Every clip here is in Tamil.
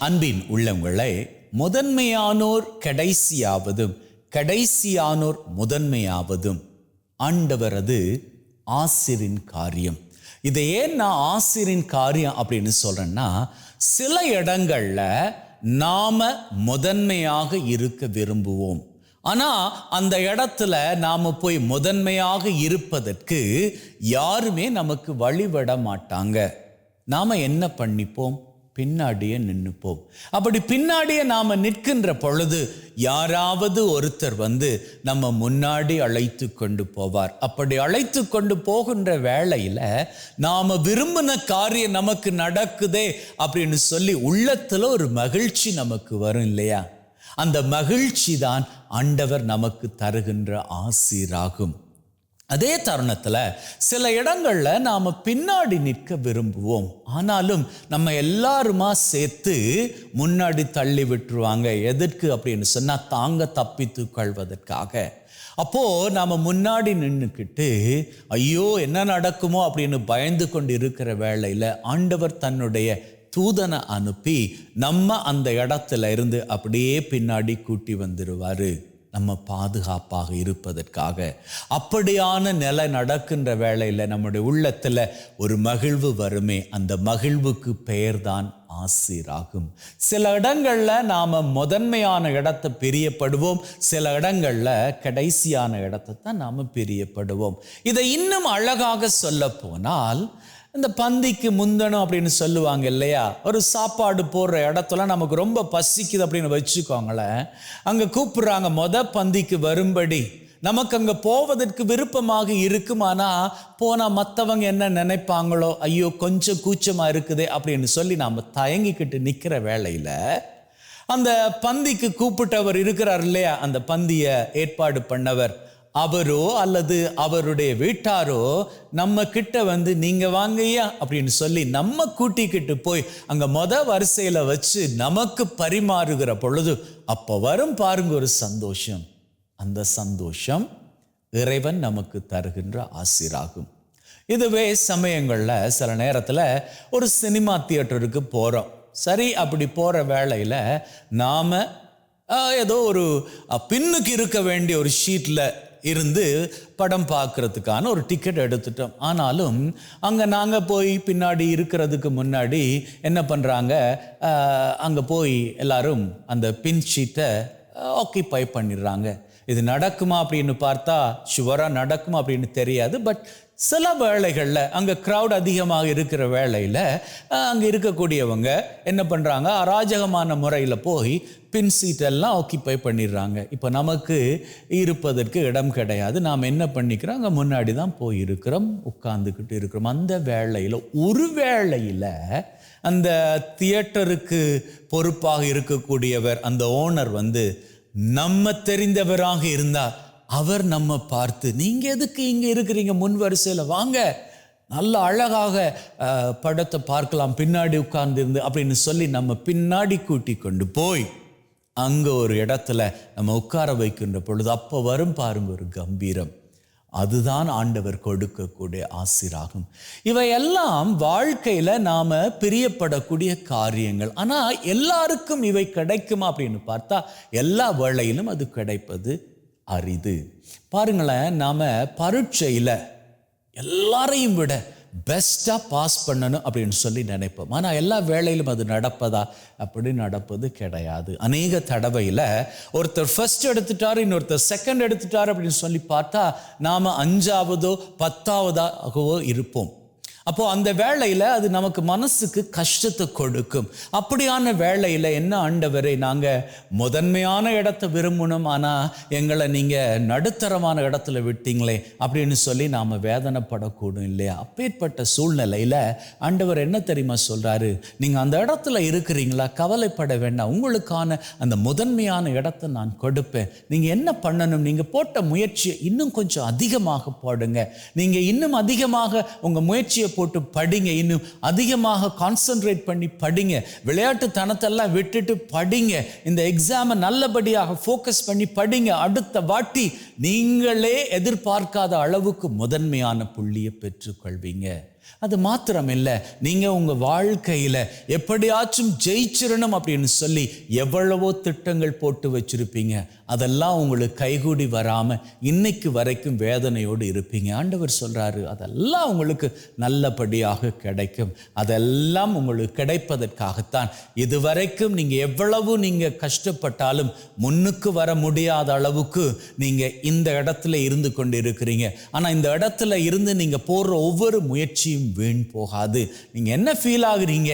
அன்பின் உள்ளங்களை, முதன்மையானோர் கடைசியாவதும் கடைசியானோர் முதன்மையாவதும் ஆண்டவரது ஆசிரின் காரியம். இதை ஏன் நான் ஆசிரின் காரியம் அப்படின்னு சொல்றேன்னா, சில இடங்கள்ல நாம முதன்மையாக இருக்க விரும்புவோம். ஆனா அந்த இடத்துல நாம போய் முதன்மையாக இருப்பதற்கு யாருமே நமக்கு வழிவிட மாட்டாங்க. நாம என்ன பண்ணிப்போம்? பின்னாடியே நின்னுப்போம். அப்படி பின்னாடியே நாம நிற்கின்ற பொழுது யாராவது ஒருத்தர் வந்து நம்ம முன்னாடி அழைத்து கொண்டு போவார். அப்படி அழைத்து கொண்டு போகின்ற வேளையில நாம விரும்பின காரியம் நமக்கு நடக்குதே அப்படின்னு சொல்லி உள்ளத்துல ஒரு மகிழ்ச்சி நமக்கு வரும் இல்லையா? அந்த மகிழ்ச்சி தான் ஆண்டவர் நமக்கு தருகின்ற ஆசீராகும். அதே தருணத்தில் சில இடங்கள்ல நாம பின்னாடி நிற்க விரும்புவோம். ஆனாலும் நம்ம எல்லாருமா சேர்த்து முன்னாடி தள்ளி விட்டுருவாங்க. எதற்கு அப்படின்னு சொன்னா, தாங்க தப்பித்து கொள்வதற்காக. அப்போ நாம முன்னாடி நின்றுக்கிட்டு ஐயோ என்ன நடக்குமோ அப்படின்னு பயந்து கொண்டு இருக்கிற வேளையில ஆண்டவர் தன்னுடைய தூதனை அனுப்பி நம்ம அந்த இடத்துல இருந்து அப்படியே பின்னாடி கூட்டி வந்துடுவாரு, நம்ம பாதுகாப்பாக இருப்பதற்காக. அப்படியான நிலை நடக்கின்ற வேளையில நம்முடைய உள்ளத்துல ஒரு மகிழ்வு வருமே, அந்த மகிழ்வுக்கு பெயர்தான் ஆசீராகும். சில இடங்கள்ல நாம முதன்மையான இடத்தை பிரியப்படுவோம், சில இடங்கள்ல கடைசியான இடத்தை தான் நாம பிரியப்படுவோம். இதை இன்னும் அழகாக சொல்ல போனால், இந்த பந்திக்கு முந்தணும் அப்படின்னு சொல்லுவாங்க இல்லையா? ஒரு சாப்பாடு போடுற இடத்துல நமக்கு ரொம்ப பசிக்குது அப்படின்னு வச்சுக்கோங்களேன். அங்கே கூப்பிடுறாங்க பந்திக்கு வரும்படி. நமக்கு அங்கே போவதற்கு விருப்பமாக இருக்கும். ஆனால் போனால் மற்றவங்க என்ன நினைப்பாங்களோ, ஐயோ கொஞ்சம் கூச்சமாக இருக்குதே அப்படின்னு சொல்லி நாம் தயங்கிக்கிட்டு நிற்கிற வேளையில் அந்த பந்திக்கு கூப்பிட்டவர் இருக்கிறார் இல்லையா? அந்த பந்தியை ஏற்பாடு பண்ணவர், அவரோ அல்லது அவருடைய வீட்டாரோ நம்ம கிட்ட வந்து நீங்க வாங்கய்யா அப்படின்னு சொல்லி நம்ம கூட்டிக்கிட்டு போய் அங்க வரிசையில வச்சு நமக்கு பரிமாறுகிற பொழுது அப்ப வரும் பாருங்க ஒரு சந்தோஷம். அந்த சந்தோஷம் இறைவன் நமக்கு தருகின்ற ஆசீராகும். இதுவே சமயங்கள்ல சில நேரத்துல ஒரு சினிமா தியேட்டருக்கு போறோம். சரி, அப்படி போற வேளையில நாம ஏதோ ஒரு பின்னுக்கு இருக்க வேண்டிய ஒரு ஷீட்ல இருந்து படம் பார்க்கறதுக்கான ஒரு டிக்கெட் எடுத்துட்டோம். ஆனாலும் அங்கே நாங்கள் போய் பின்னாடி இருக்கிறதுக்கு முன்னாடி என்ன பண்ணுறாங்க, அங்கே போய் எல்லாரும் அந்த பின் ஷீட்டை ஆக்கிபை பண்ணிடுறாங்க. இது நடக்குமா அப்படின்னு பார்த்தா ஷுவராக நடக்குமா அப்படின்னு தெரியாது. பட் சில வேளைகளில் அங்கே க்ரௌட் அதிகமாக இருக்கிற வேளையில் அங்கே இருக்கக்கூடியவங்க என்ன பண்ணுறாங்க, அராஜகமான முறையில் போய் பின் சீட்டெல்லாம் ஆக்கிபை பண்ணிடுறாங்க. இப்போ நமக்கு இருப்பதற்கு இடம் கிடையாது. நாம் என்ன பண்ணிக்கிறோம், அங்கே முன்னாடி தான் போய் இருக்கிறோம், உட்கார்ந்துக்கிட்டு இருக்கிறோம். அந்த வேளையில் ஒரு வேளையில் அந்த தியேட்டருக்கு பொறுப்பாக இருக்கக்கூடியவர், அந்த ஓனர் வந்து நம்ம தெரிந்தவராக இருந்தால் அவர் நம்ம பார்த்து, நீங்க எதுக்கு இங்க இருக்கிறீங்க, முன் வரிசையில் வாங்க, நல்ல அழகாக படத்தை பார்க்கலாம் பின்னாடி உட்கார்ந்து இருந்து அப்படின்னு சொல்லி நம்ம பின்னாடி கூட்டி கொண்டு போய் அங்க ஒரு இடத்துல நம்ம உட்கார வைக்கின்ற பொழுது அப்போ வரும் பாருங்க ஒரு கம்பீரம். அதுதான் ஆண்டவர் கொடுக்கக்கூடிய ஆசீராகும். இவையெல்லாம் வாழ்க்கையில நாம பிரியப்படக்கூடிய காரியங்கள். ஆனா எல்லாருக்கும் இவை கிடைக்குமா அப்படின்னு பார்த்தா எல்லா வேளையிலும் அது கிடைப்பது அரிது. பாருங்களேன், நாம பரீட்சையில எல்லாரையும் விட பெஸ்டா பாஸ் பண்ணணும் அப்படின்னு சொல்லி நினைப்போம். ஆனா எல்லா வேளையிலும் அது நடப்பதா? அப்படி நடப்பது கிடையாது. அநேக தடவையில் ஒருத்தர் ஃபர்ஸ்ட் எடுத்துட்டாரு, இன்னொருத்தர் செகண்ட் எடுத்துட்டாரு அப்படின்னு சொல்லி பார்த்தா நாம 5ஆவதோ 10ஆவதாகவோ இருப்போம். அப்போ அந்த வேளையில அது நமக்கு மனசுக்கு கஷ்டத்தை கொடுக்கும். அப்படியான வேளையில என்ன, ஆண்டவரே நாங்க முதன்மையான இடத்தை விரும்பணும், ஆனா எங்களை நீங்க நடுத்தரமான இடத்துல விட்டீங்களே அப்படின்னு சொல்லி நாம வேதனைப்படக்கூடும் இல்லையா? அப்பேற்பட்ட சூழ்நிலையில ஆண்டவர் என்ன தெரியுமா சொல்றாரு, நீங்க அந்த இடத்துல இருக்கிறீங்களா, கவலைப்பட வேண்டாம், உங்களுக்கான அந்த முதன்மையான இடத்தை நான் கொடுப்பேன். நீங்க என்ன பண்ணணும், நீங்க போட்ட முயற்சியை இன்னும் கொஞ்சம் அதிகமாக போடுங்க, நீங்க இன்னும் அதிகமாக உங்க முயற்சியை போட்டு படிங்க, இன்னும் அதிகமாக கான்சென்ட்ரேட் பண்ணி படிங்க, விளையாட்டு தனத்தெல்லாம் விட்டுட்டு படிங்க, இந்த எக்ஸாமை நல்லபடியாக ஃபோக்கஸ் பண்ணி படிங்க. அடுத்த வாட்டி நீங்களே எதிர்பார்க்காத அளவுக்கு முதன்மையான புள்ளியை பெற்றுக்கொள்வீங்க. அது மாத்திரமில்லை, நீங்கள் உங்கள் வாழ்க்கையில் எப்படியாச்சும் ஜெயிச்சிடணும் அப்படின்னு சொல்லி எவ்வளவோ திட்டங்கள் போட்டு வச்சுருப்பீங்க. அதெல்லாம் உங்களுக்கு கைகூடி வராமல் இன்னைக்கு வரைக்கும் வேதனையோடு இருப்பீங்க. ஆண்டவர் சொல்கிறாரு, அதெல்லாம் உங்களுக்கு நல்லபடியாக கிடைக்கும். அதெல்லாம் உங்களுக்கு கிடைப்பதற்காகத்தான் இதுவரைக்கும் நீங்கள் எவ்வளவு நீங்கள் கஷ்டப்பட்டாலும் முன்னுக்கு வர முடியாத அளவுக்கு நீங்கள் இந்த இடத்துல இருந்து கொண்டு இருக்கிறீங்க. ஆனால் இந்த இடத்துல இருந்து நீங்கள் போடுற ஒவ்வொரு முயற்சியும் வீண் போகாது. நீங்கள் என்ன ஃபீல் ஆகுறீங்க?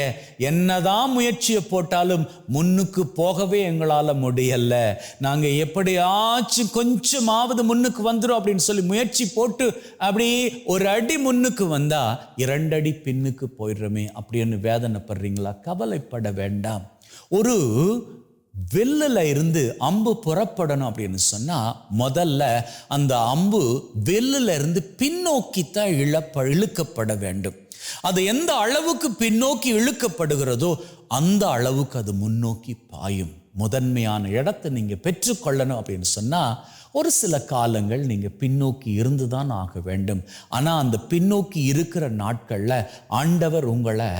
என்னதான் முயற்சியை போட்டாலும் முன்னுக்கு போகவே எங்களால் முடியல, நாங்கள் எப்படியாச்சும் கொஞ்சமாவது முன்னுக்கு வந்துடும் அப்படின்னு சொல்லி முயற்சி போட்டு அப்படி ஒரு அடி முன்னுக்கு வந்தா 2 அடி பின்னுக்கு போயிடுறோமே அப்படின்னு வேதனைப்படுறீங்களா? கவலைப்பட வேண்டாம். ஒரு வில்லுல இருந்து அம்பு புறப்படணும் அப்படின்னு சொன்னா முதல்ல அந்த அம்பு வில்லுல இருந்து பின்னோக்கித்தான் இழுக்கப்பட வேண்டும். அது எந்த அளவுக்கு பின்னோக்கி இழுக்கப்படுகிறதோ அந்த அளவுக்கு அது முன்னோக்கி பாயும். முதன்மையான இடத்தை நீங்க பெற்றுக்கொள்ளணும் அப்படின்னு சொன்னா ஒரு சில காலங்கள் நீங்க பின்னோக்கி இருந்து தான் ஆக வேண்டும். ஆனா அந்த பின்னோக்கி இருக்கிற நாட்கள்ல ஆண்டவர் உங்களை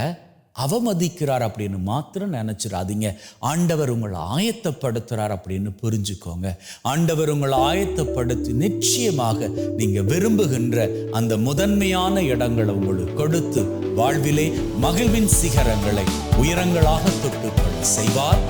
அவமதிக்கிறார் அப்படின்னு மாத்திரம் நினைச்சிடாதீங்க. ஆண்டவர் உங்களை ஆயத்தப்படுத்துறார் அப்படின்னு புரிஞ்சுக்கோங்க. ஆண்டவர் உங்களை ஆயத்தப்படுத்தி நிச்சயமாக நீங்க விரும்புகின்ற அந்த முதன்மையான இடங்களை உங்களுக்கு கொடுத்து வாழ்விலே மகிழ்வின் சிகரங்களை உயரங்களாக தொட்டுக்கொள்ள செய்வார்.